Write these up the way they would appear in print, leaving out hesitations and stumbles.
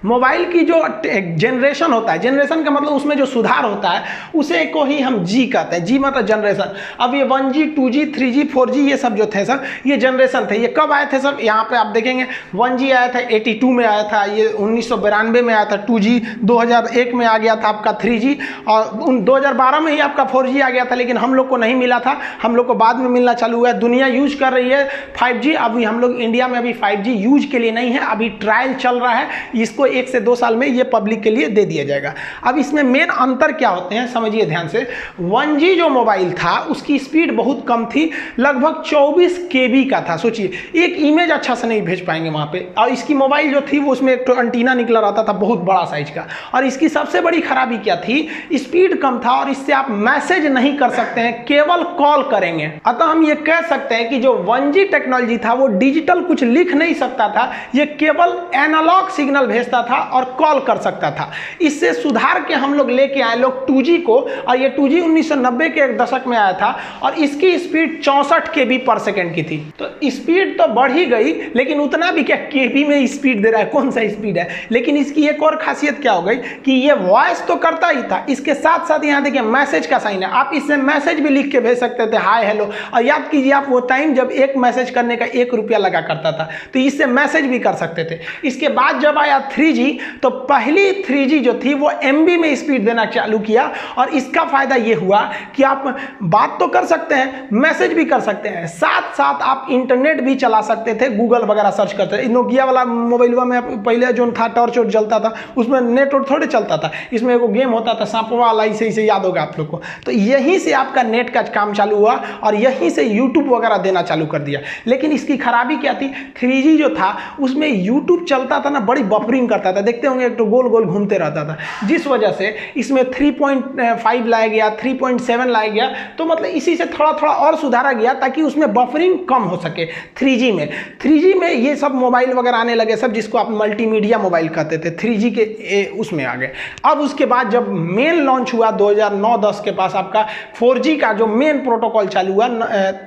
Mobile की जो generation होता है, जनरेशन का मतलब उसमें जो सुधार होता है उसे को ही हम जी कहते हैं। जी मतलब जनरेशन। अब ये 1G 2G 3G 4G ये सब जो थे सर, ये जनरेशन थे। ये कब आए थे सर? यहाँ पे आप देखेंगे 1G आया था 82 में आया था, ये 1992 में आया था 2G, 2001 में आ गया था आपका 3G, और 2012 में ही आपका 4G आ गया था, लेकिन हम लोग को नहीं मिला था, हम लोग को बाद में मिलना चालू हुआ है। दुनिया यूज कर रही है 5G। अभी हम लोग इंडिया में अभी 5G यूज के लिए नहीं है, अभी ट्रायल चल रहा है, इसको 1 से 2 साल में ये पब्लिक के लिए दे दिया जाएगा। अब इसमें मेन अंतर क्या होते हैं समझिए ध्यान से। 1G जो मोबाइल था उसकी स्पीड बहुत कम थी, लगभग 24 KB का था। सोचिए, एक इमेज अच्छा से नहीं भेज पाएंगे वहां पे। और इसकी मोबाइल जो थी वो उसमें एक एंटीना निकला रहता था बहुत बड़ा साइज का। और इसकी सबसे बड़ी खराबी क्या थी? स्पीड कम था और इससे आप मैसेज नहीं कर सकते हैं, केवल कॉल करेंगे। अतः हम ये कह सकते हैं कि जो 1G टेक्नोलॉजी था वो डिजिटल कुछ लिख नहीं सकता था, ये केवल एनालॉग सिग्नल भेजता था और कॉल कर सकता था। इससे सुधार के हम लोग लेके आए लोग 2G को, और ये 2G 1990 के एक दशक में आया था और इसकी स्पीड 64 KB पर सेकेंड की थी। तो स्पीड तो बढ़ ही गई, लेकिन उतना भी क्या KB में स्पीड दे रहा है, कौन सा स्पीड है। लेकिन इसकी एक और खासियत क्या हो गई कि ये वॉइस तो करता ही था, इसके साथ साथ यहाँ देखिए मैसेज का साइन है, आप इससे मैसेज भी लिख के भेज सकते थे, हाय हेलो। और याद कीजिए आप वो टाइम जब एक मैसेज करने का 1 रुपया लगा करता था, तो इससे मैसेज भी कर सकते थे। इसके बाद जब आया 3G, तो पहली 3G जो थी वो MB में स्पीड देना चालू किया, और इसका फायदा ये हुआ कि आप बात तो कर सकते हैं, मैसेज भी कर सकते हैं, साथ साथ आप इंटरनेट भी चला सकते थे, गूगल वगैरह सर्च करते थे। नोकिया वाला मोबाइल में पहले जो था टॉर्च और जलता था, उसमें नेट और थोड़े चलता था, इसमें एगो गेम होता था सांपवा वाला, इसे याद होगा आप लोग को। तो यहीं से आपका नेट का काम चालू हुआ और यहीं से यूट्यूब वगैरह देना चालू कर दिया। लेकिन इसकी खराबी क्या थी? 3G जो था उसमें यूट्यूब चलता था ना, बड़ी बफरिंग करता था, देखते होंगे एक तो गोल गोल घूमते रहता था, जिस वजह से इसमें 3.5 लाया गया, 3.7 लाया गया। तो मतलब इसी से थोड़ा थोड़ा और सुधारा गया ताकि उसमें बफरिंग कम हो सके। 3G में ये सब मोबाइल वगैरह आने लगे सब, जिसको आप मल्टीमीडिया मोबाइल कहते थे, 3G के उसमें आ गए। अब उसके बाद जब मेन लॉन्च हुआ 2009-10 के पास आपका 4G का जो मेन प्रोटोकॉल चालू हुआ,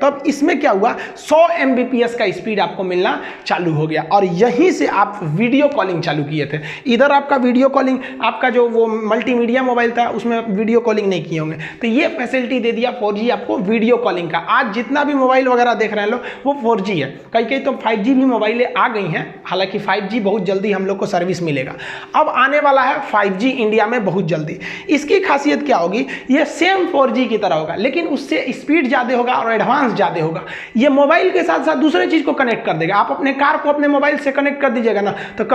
तब इसमें क्या हुआ, 100 Mbps का स्पीड आपको मिलना चालू हो गया, और यहीं से आप वीडियो कॉलिंग चालू किए थे। इधर आपका वीडियो कॉलिंग, आपका जो वो मल्टीमीडिया मोबाइल था उसमें वीडियो कॉलिंग नहीं किए होंगे, तो ये फैसिलिटी दे दिया 4G आपको वीडियो कॉलिंग का। आज जितना भी मोबाइल वगैरह देख रहे हैं लोग वो 4G है, कई तो 5G भी मोबाइलें आ गई हैं, हालांकि 5G बहुत जल्दी हम लोग को सर्विस मिलेगा। अब आने वाला है 5G इंडिया में बहुत जल्दी। इसकी खासियत क्या होगी, ये सेम 4G की तरह होगा, लेकिन उससे स्पीड ज़्यादा होगा और एडवांस ज़्यादा होगा। ये मोबाइल के साथ साथ दूसरे चीज़ को कनेक्ट कर देगा। आप अपने कार को अपने मोबाइल से कनेक्ट कर दीजिएगा ना, तो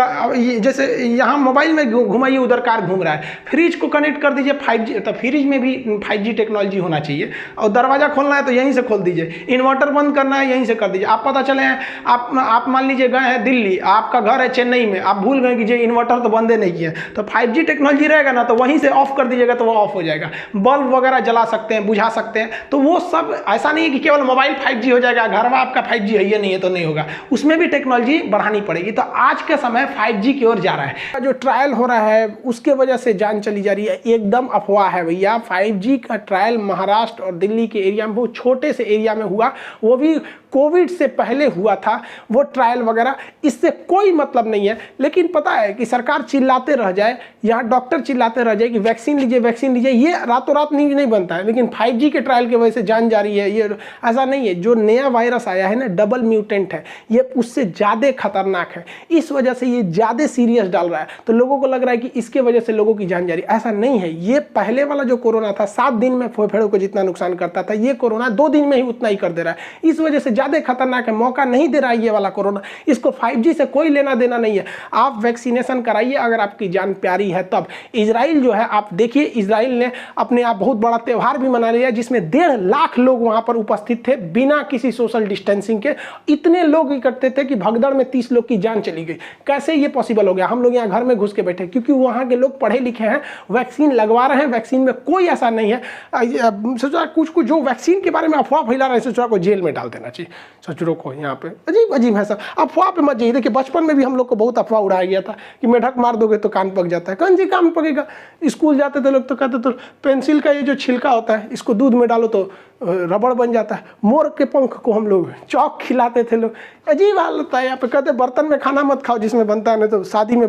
जैसे यहाँ मोबाइल में घुमाइए, उधर कार घूम रहा है, फ्रिज को कनेक्ट कर दीजिए 5G, तो फ्रिज में भी 5G टेक्नोलॉजी होना चाहिए। और दरवाजा खोलना है तो यहीं से खोल दीजिए, इन्वर्टर बंद करना है यहीं से कर दीजिए। आप पता चले आप मान लीजिए गए हैं दिल्ली, आपका घर है चेन्नई में, आप भूल गए कि इन्वर्टर तो बंदे नहीं किए, तो 5G टेक्नोलॉजी रहेगा ना, तो वहीं से ऑफ कर दीजिएगा तो वो ऑफ हो जाएगा। बल्ब वगैरह जला सकते हैं, बुझा सकते हैं। तो वो सब ऐसा नहीं है कि केवल मोबाइल 5G हो जाएगा, घर में आपका 5G है ये नहीं है तो नहीं होगा, उसमें भी टेक्नोलॉजी बढ़ानी पड़ेगी। तो आज के समय 5G की ओर जा रहा है। जो ट्रायल हो रहा है उसके वजह से जान चली जा रही है, एकदम अफवाह है भैया। 5G का ट्रायल महाराष्ट्र और दिल्ली के एरिया में, बहुत छोटे से एरिया में हुआ, वो भी कोविड से पहले हुआ था वो ट्रायल वगैरह, इससे कोई मतलब नहीं है। लेकिन पता है कि सरकार चिल्लाते रह जाए, यहाँ डॉक्टर चिल्लाते रह जाए कि वैक्सीन लीजिए वैक्सीन लीजिए, ये रातों रात नहीं बनता है। लेकिन 5G के ट्रायल की वजह से जान जा रही है, ये ऐसा नहीं है। जो नया वायरस आया है ना, डबल म्यूटेंट है, ये उससे ज़्यादा खतरनाक है, इस वजह से ये ज़्यादा सीरियस डाल रहा है। तो लोगों को लग रहा है कि इसके वजह से लोगों की जान जा रही है, ऐसा नहीं है। ये पहले वाला जो कोरोना था 7 दिन में फेफड़ों को जितना नुकसान करता था, ये कोरोना 2 दिन में ही उतना ही कर दे रहा है, इस वजह से ज़्यादा खतरनाक है। मौका नहीं दे रहा है ये वाला कोरोना, इसको 5G से कोई लेना देना नहीं है। आप वैक्सीनेशन कराइए अगर आपकी जान प्यारी है तब। इजराइल जो है, आप देखिए, इजराइल ने अपने आप बहुत बड़ा त्यौहार भी मना लिया, जिसमें 1.5 लाख लोग वहां पर उपस्थित थे बिना किसी सोशल डिस्टेंसिंग के। इतने लोग इकट्ठे थे कि भगदड़ में 30 लोग की जान चली गई। कैसे ये पॉसिबल हो गया? हम लोग यहाँ घर में घुस के बैठे, क्योंकि वहां के लोग पढ़े लिखे हैं, वैक्सीन लगवा रहे हैं, वैक्सीन में कोई ऐसा नहीं है। सोचा कुछ जो वैक्सीन के बारे में अफवाह फैला रहे हैं, सोचा को जेल में डाल देना चाहिए सचुरों को। यहाँ पे अजीब है सब, अफवाह पे मत जाइए। देखिए बचपन में भी हम लोग को बहुत अफवाह उड़ाया गया था कि मेढक मार दोगे तो कान पक जाता है। कौन सी कान पकेगा? स्कूल जाते थे लोग तो कहते तो पेंसिल का ये जो छिलका होता है इसको दूध में डालो तो रबड़ बन जाता है। मोर के पंख को हम लोग चौक खिलाते थे लोग। अजीब हालत है यहाँ पे। कहते बर्तन में खाना मत खाओ जिसमें बनता है, नहीं तो शादी में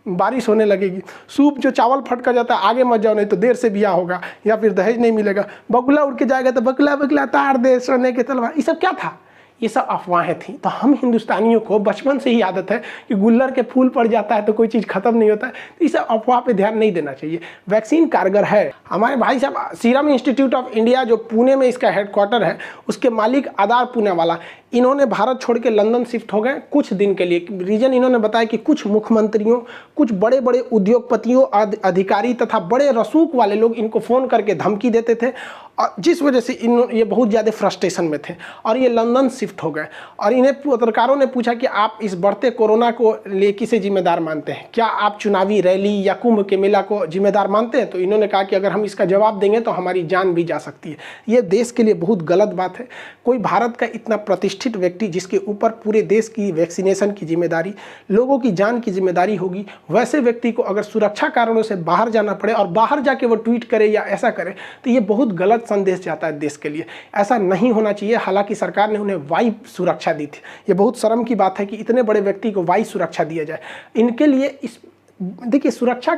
बारिश होने लगेगी, सूप जो चावल फट कर जाता है आगे मत जाओ नहीं तो देर से बियाह होगा, या फिर दहेज नहीं मिलेगा, बगुला उड़ के जाएगा तो बगुला बगुला तार दे सोने के तलवार, ये सब क्या था? ये सब अफवाहें थी। तो हम हिंदुस्तानियों को बचपन से ही आदत है कि गुल्लर के फूल पड़ जाता है तो कोई चीज़ खत्म नहीं होता है, तो इस अफवाह पे ध्यान नहीं देना चाहिए। वैक्सीन कारगर है। हमारे भाई साहब सीरम इंस्टीट्यूट ऑफ इंडिया जो पुणे में इसका हेडक्वार्टर है, उसके मालिक आधार पूनावाला, इन्होंने भारत छोड़ के लंदन शिफ्ट हो गए कुछ दिन के लिए। रीजन इन्होंने बताया कि कुछ मुख्यमंत्रियों, कुछ बड़े बड़े उद्योगपतियों, अधिकारी तथा बड़े रसूख वाले लोग इनको फ़ोन करके धमकी देते थे, और जिस वजह से ये बहुत ज़्यादा फ्रस्ट्रेशन में थे और ये लंदन शिफ्ट हो गए। और इन्हें पत्रकारों ने पूछा कि आप इस बढ़ते कोरोना को लिए किसे जिम्मेदार मानते हैं? क्या आप चुनावी रैली या कुंभ के मेला को जिम्मेदार मानते हैं? तो इन्होंने कहा कि अगर हम इसका जवाब देंगे तो हमारी जान भी जा सकती है। ये देश के लिए बहुत गलत बात है। कोई भारत का इतना प्रतिष्ठित व्यक्ति जिसके ऊपर पूरे देश की वैक्सीनेशन की जिम्मेदारी, लोगों की जान की जिम्मेदारी होगी, वैसे व्यक्ति को अगर सुरक्षा कारणों से बाहर जाना पड़े और बाहर जाके वो ट्वीट करे या ऐसा करे तो ये बहुत गलत संदेश जाता है देश के लिए। ऐसा नहीं होना चाहिए। हालांकि सरकार ने उन्हें वायु सुरक्षा दी थी। ये बहुत शर्म की बात है कि इतने बड़े व्यक्ति को वायु सुरक्षा दिया जाए। इनके लिए इस देखिए सुरक्षा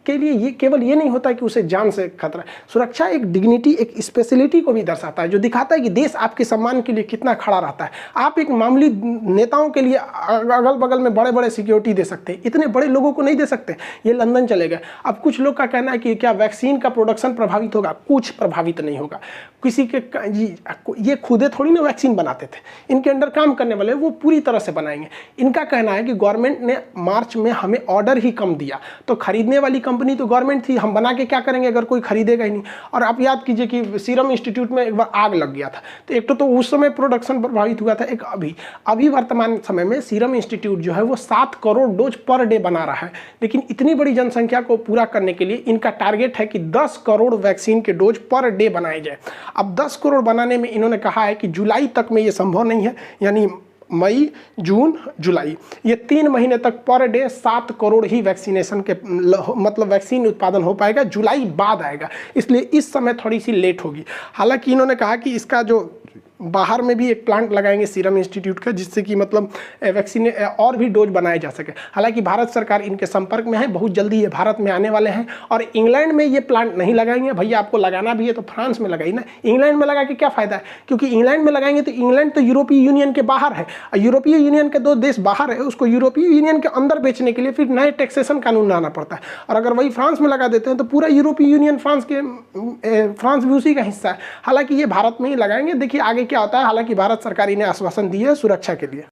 के लिए ये केवल ये नहीं होता कि उसे जान से खतरा है। सुरक्षा एक डिग्निटी, एक स्पेशलिटी को भी दर्शाता है, जो दिखाता है कि देश आपके सम्मान के लिए कितना खड़ा रहता है। आप एक मामूली नेताओं के लिए अगल बगल में बड़े बड़े सिक्योरिटी दे सकते हैं, इतने बड़े लोगों को नहीं दे सकते। ये लंदन चले गए। अब कुछ लोग का कहना है कि क्या वैक्सीन का प्रोडक्शन प्रभावित होगा? कुछ प्रभावित नहीं होगा। किसी के ये खुदे थोड़ी ना वैक्सीन बनाते थे, इनके अंडर काम करने वाले वो पूरी तरह से बनाएंगे। इनका कहना है कि गवर्नमेंट ने मार्च में हमें ऑर्डर ही कम दिया, तो खरीदने वाली कंपनी तो गवर्नमेंट थी, हम बना के क्या करेंगे अगर कोई खरीदेगा ही नहीं। और आप याद कीजिए कि सीरम इंस्टीट्यूट में एक बार आग लग गया था, तो एक तो उस समय प्रोडक्शन प्रभावित हुआ था, एक अभी वर्तमान समय में सीरम इंस्टीट्यूट जो है वो 7 करोड़ डोज पर डे बना रहा है। लेकिन इतनी बड़ी जनसंख्या को पूरा करने के लिए इनका टारगेट है कि 10 करोड़ वैक्सीन के डोज पर डे बनाए जाए। अब 10 करोड़ बनाने में इन्होंने कहा है कि जुलाई तक में ये संभव नहीं है, यानी मई, जून, जुलाई, ये 3 महीने तक पर डे 7 करोड़ ही वैक्सीनेशन के मतलब वैक्सीन उत्पादन हो पाएगा। जुलाई बाद आएगा, इसलिए इस समय थोड़ी सी लेट होगी। हालांकि इन्होंने कहा कि इसका जो बाहर में भी एक प्लांट लगाएंगे सीरम इंस्टीट्यूट का, जिससे कि मतलब वैक्सीन और भी डोज बनाए जा सके। हालांकि भारत सरकार इनके संपर्क में है, बहुत जल्दी ये भारत में आने वाले हैं। और इंग्लैंड में ये प्लांट नहीं लगाएंगे। भैया आपको लगाना भी है तो फ्रांस में लगाइए ना, इंग्लैंड में लगा के क्या फ़ायदा है? क्योंकि इंग्लैंड में लगाएंगे तो इंग्लैंड तो यूरोपीय यूनियन के बाहर है, यूरोपीय यूनियन के 2 देश बाहर है, उसको यूरोपीय यूनियन के अंदर बेचने के लिए फिर नए टैक्सेशन कानून लाना पड़ता है। और अगर वही फ्रांस में लगा देते हैं तो पूरा यूरोपीय यूनियन फ्रांस भी उसी का हिस्सा है। हालांकि ये भारत में ही लगाएंगे, देखिए आगे क्या होता है। हालांकि भारत सरकार इन्हें आश्वासन दी है सुरक्षा के लिए।